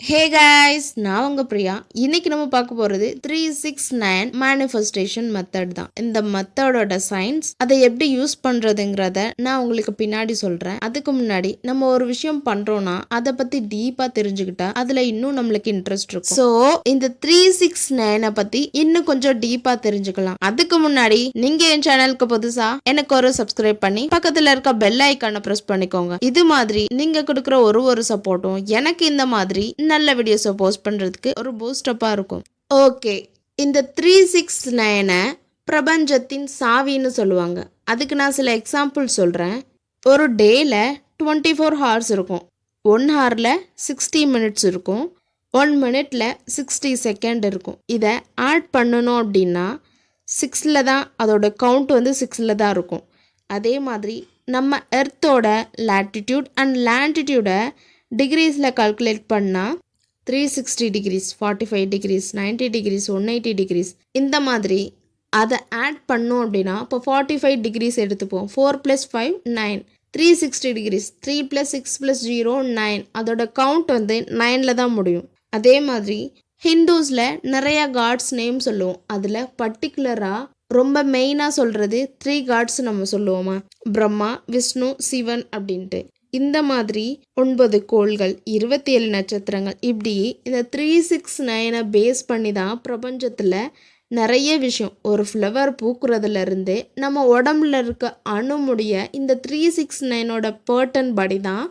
Hey guys, நான் உங்க பிரியா. இன்னைக்கு நம்ம பார்க்க போறது 369 மேனிஃபெஸ்டேஷன் மெத்தட் தான். இந்த மெத்தடோட சயின்ஸ், அதை எப்படி யூஸ் பண்றதுங்கிறத நான் உங்களுக்கு பின்னாடி சொல்றேன். அதுக்கு முன்னாடி நம்ம ஒரு விஷயம் பண்றோம்னா அதை பத்தி டீப்பா தெரிஞ்சுக்கிட்டா அதுல இன்னும் நம்மளுக்கு இன்ட்ரெஸ்ட் இருக்கும். ஸோ இந்த 369 பத்தி இன்னும் கொஞ்சம் டீப்பா தெரிஞ்சுக்கலாம். அதுக்கு முன்னாடி நீங்க என் சேனலுக்கு புதுசா எனக்கு ஒரு சப்ஸ்கிரைப் பண்ணி பக்கத்துல இருக்க பெல் ஐக்கானை பிரஸ் பண்ணிக்கோங்க. இது மாதிரி நீங்க கொடுக்குற ஒரு சப்போர்ட்டும் எனக்கு இந்த மாதிரி நல்ல வீடியோஸை போஸ்ட் பண்ணுறதுக்கு ஒரு பூஸ்டப்பாக இருக்கும். ஓகே, இந்த 369 பிரபஞ்சத்தின் சாவின்னு சொல்லுவாங்க. அதுக்கு நான் சில எக்ஸாம்பிள் சொல்கிறேன். ஒரு டேயில் 24 ஹார்ஸ் இருக்கும். 1 ஹாரில் 60 மினிட்ஸ் இருக்கும். 1 மினிட்ல 60 செகண்ட் இருக்கும். இதை ஆட் பண்ணணும் அப்படின்னா 6ல் தான், அதோட கவுண்ட் வந்து 6ல் தான் இருக்கும். அதே மாதிரி நம்ம எர்த்தோட லேட்டிடியூட் அண்ட் லாட்டிடியூடை டிகிரீஸில் கால்குலேட் பண்ணால் 360 டிகிரிஸ், 45 டிகிரிஸ், 90 டிகிரிஸ், 180 டிகிரிஸ் இந்த மாதிரி அதை ஆட் பண்ணோம் அப்படின்னா இப்போ 45 டிகிரிஸ் எடுத்துப்போம். 4 + 5 9, 360 டிகிரிஸ், 3 + 6 + 0 9. அதோட கவுண்ட் வந்து 9ல் தான் முடியும். அதே மாதிரி ஹிந்துஸில் நிறையா காட்ஸ் நேம் சொல்லுவோம். அதில் பர்டிகுலராக ரொம்ப மெயினாக சொல்கிறது 3 காட்ஸ் நம்ம சொல்லுவோமா, பிரம்மா, விஷ்ணு, சிவன் அப்படின்ட்டு. இந்த மாதிரி 9 கோள்கள், 27 நட்சத்திரங்கள், இப்படி இந்த 369 பேஸ் பண்ணி தான் பிரபஞ்சத்தில் நிறைய விஷயம், ஒரு ஃப்ளவர் பூக்குறதுலேருந்து நம்ம உடம்புல இருக்க அணு முடிய இந்த 369 பேர்டன் படி தான்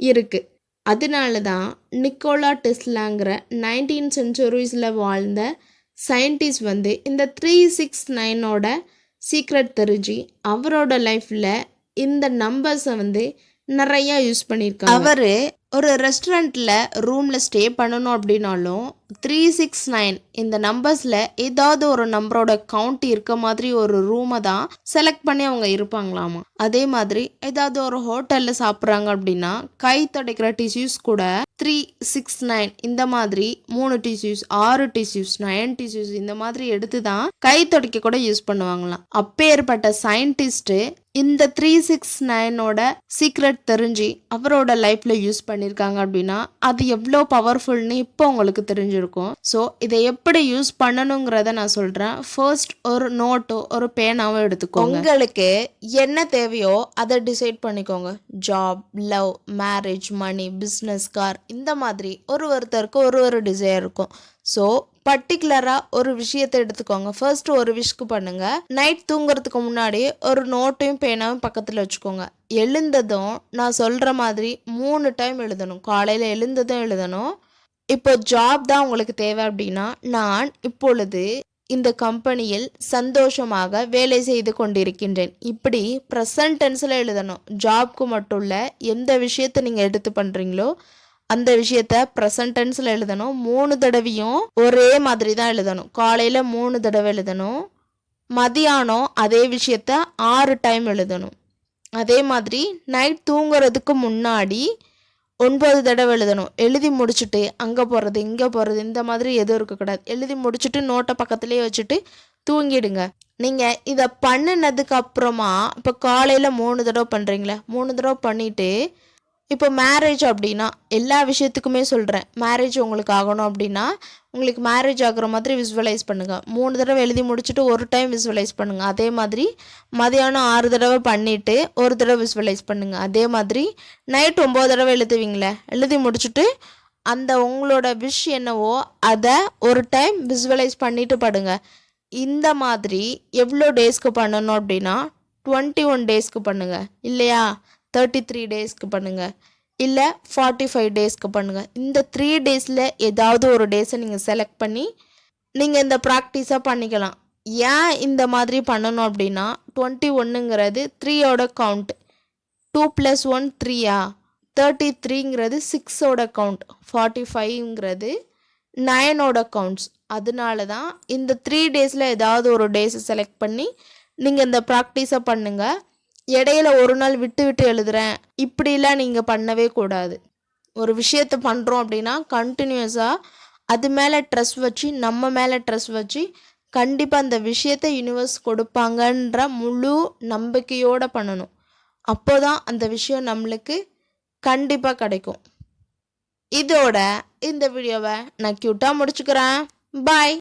இருக்குது. அதனால தான் நிக்கோலா டெஸ்லாங்கிற 19th சென்ச்சுரிஸில் வாழ்ந்த சயின்டிஸ்ட் வந்து இந்த 369 சீக்ரெட் தெரிஞ்சு அவரோட லைஃப்பில் இந்த நம்பர்ஸை வந்து நிறையா யூஸ் பண்ணியிருக்காங்க. அவர் ஒரு ரெஸ்டாரண்ட்டில் ரூமில் ஸ்டே பண்ணணும் அப்படின்னாலும் 369 இந்த நம்பர்ஸில் ஏதாவது ஒரு நம்பரோட கவுண்ட் இருக்க மாதிரி ஒரு ரூமை தான் செலக்ட் பண்ணி அவங்க இருப்பாங்களாமா. அதே மாதிரி ஏதாவது ஒரு ஹோட்டலில் சாப்பிட்றாங்க அப்படின்னா கை துடைக்கிற டிஷ்யூஸ் கூட 369 இந்த மாதிரி 3 டிஷ்யூஸ், 6 டிஷ்யூஸ், 9 டிஷ்யூஸ் இந்த மாதிரி எடுத்து தான் கை துடைக்க கூட யூஸ் பண்ணுவாங்களாம். அப்பேற்பட்ட சயின்டிஸ்ட்டு இந்த 369 சீக்ரெட் தெரிஞ்சு அவரோட லைஃப்ல யூஸ் பண்ணியிருக்காங்க அப்படின்னா அது எவ்வளோ பவர்ஃபுல்னு இப்போ உங்களுக்கு தெரிஞ்சிருக்கும். ஸோ இதை எப்படி யூஸ் பண்ணணுங்கிறத நான் சொல்கிறேன். ஃபர்ஸ்ட் ஒரு நோட்டோ ஒரு பேனாவோ எடுத்துக்கோங்க. உங்களுக்கு என்ன தேவையோ அதை டிசைட் பண்ணிக்கோங்க. ஜாப், லவ், மேரேஜ், மணி, பிஸ்னஸ், கார், இந்த மாதிரி ஒருத்தருக்கு ஒரு டிசைர் இருக்கும். ஸோ பர்டிகுலராக ஒரு விஷயத்தை எடுத்துக்கோங்க. ஃபர்ஸ்ட் ஒரு விஷக்கு பண்ணுங்க. நைட் தூங்குறதுக்கு முன்னாடி ஒரு நோட்டையும் பேனாவும் பக்கத்தில் வச்சுக்கோங்க. எழுந்ததும் நான் சொல்கிற மாதிரி 3 டைம் எழுதணும். காலையில் எழுந்ததும் எழுதணும். இப்போ ஜாப் தான் உங்களுக்கு தேவை அப்படின்னா, நான் இப்பொழுது இந்த கம்பெனியில் சந்தோஷமாக வேலை செய்து கொண்டிருக்கின்றேன், இப்படி ப்ரெசன்ட் டென்ஸில் எழுதணும். ஜாப்க்கு மட்டும் இல்லை, எந்த விஷயத்தை நீங்கள் எடுத்து பண்ணுறீங்களோ அந்த விஷயத்த ப்ரெசன்ட் டென்ஸில் எழுதணும். 3 தடவையும் ஒரே மாதிரி தான் எழுதணும். காலையில் 3 தடவை எழுதணும். மதியானம் அதே விஷயத்த 6 டைம் எழுதணும். அதே மாதிரி நைட் தூங்குறதுக்கு முன்னாடி 9 தடவை எழுதணும். எழுதி முடிச்சுட்டு அங்கே போகிறது இங்கே போகிறது இந்த மாதிரி எதுவும் இருக்கக்கூடாது. எழுதி முடிச்சுட்டு நோட்டை பக்கத்துலேயே வச்சுட்டு தூங்கிடுங்க. நீங்கள் இதை பண்ணினதுக்கு அப்புறமா இப்போ காலையில் 3 தடவை பண்ணுறீங்களே, 3 தடவை பண்ணிவிட்டு இப்போ மேரேஜ் அப்படின்னா எல்லா விஷயத்துக்குமே சொல்கிறேன். மேரேஜ் உங்களுக்கு ஆகணும் அப்படின்னா உங்களுக்கு மேரேஜ் ஆகிற மாதிரி விசுவலைஸ் பண்ணுங்கள். 3 தடவை எழுதி முடிச்சுட்டு ஒரு டைம் விசுவலைஸ் பண்ணுங்கள். அதே மாதிரி மதியானம் 6 தடவை பண்ணிவிட்டு ஒரு தடவை விசுவலைஸ் பண்ணுங்கள். அதே மாதிரி நைட் 9 தடவை எழுதுவீங்களே, எழுதி முடிச்சுட்டு அந்த உங்களோட விஷ் என்னவோ அதை ஒரு டைம் விசுவலைஸ் பண்ணிவிட்டு படுங்க. இந்த மாதிரி எவ்வளோ டேஸ்க்கு பண்ணணும் அப்படின்னா 21 டேஸ்க்கு பண்ணுங்கள், இல்லையா 33 டேஸ்க்கு பண்ணுங்கள், இல்லை 45 டேஸ்க்கு பண்ணுங்கள். இந்த 3 டேஸில் ஏதாவது ஒரு டேஸை நீங்கள் செலக்ட் பண்ணி நீங்கள் இந்த ப்ராக்டிஸாக பண்ணிக்கலாம். ஏன் இந்த மாதிரி பண்ணணும் அப்படின்னா 21ங்கிறது 3யோட கவுண்ட், 2 + 1 3யா, 33ங்கிறது 6ஓட கவுண்ட், 45ங்கிறது 9ஓட கவுண்ட்ஸ். அதனால தான் இந்த 3 டேஸில் ஏதாவது ஒரு டேஸை செலக்ட் பண்ணி நீங்கள் இந்த ப்ராக்டிஸை பண்ணுங்கள். இடையில ஒரு நாள் விட்டு விட்டு எழுதுகிறேன் இப்படிலாம் நீங்கள் பண்ணவே கூடாது. ஒரு விஷயத்தை பண்ணுறோம் அப்படின்னா கண்டினியூஸாக அது மேலே ட்ரஸ்ட் வச்சு, நம்ம மேலே ட்ரஸ்ட் வச்சு கண்டிப்பாக அந்த விஷயத்தை யூனிவர்ஸ் கொடுப்பாங்கன்ற முழு நம்பிக்கையோடு பண்ணணும். அப்போ தான் அந்த விஷயம் நம்மளுக்கு கண்டிப்பாக கிடைக்கும். இதோட இந்த வீடியோவை நான் கியூட்டா முடிச்சுக்கிறேன். பாய்.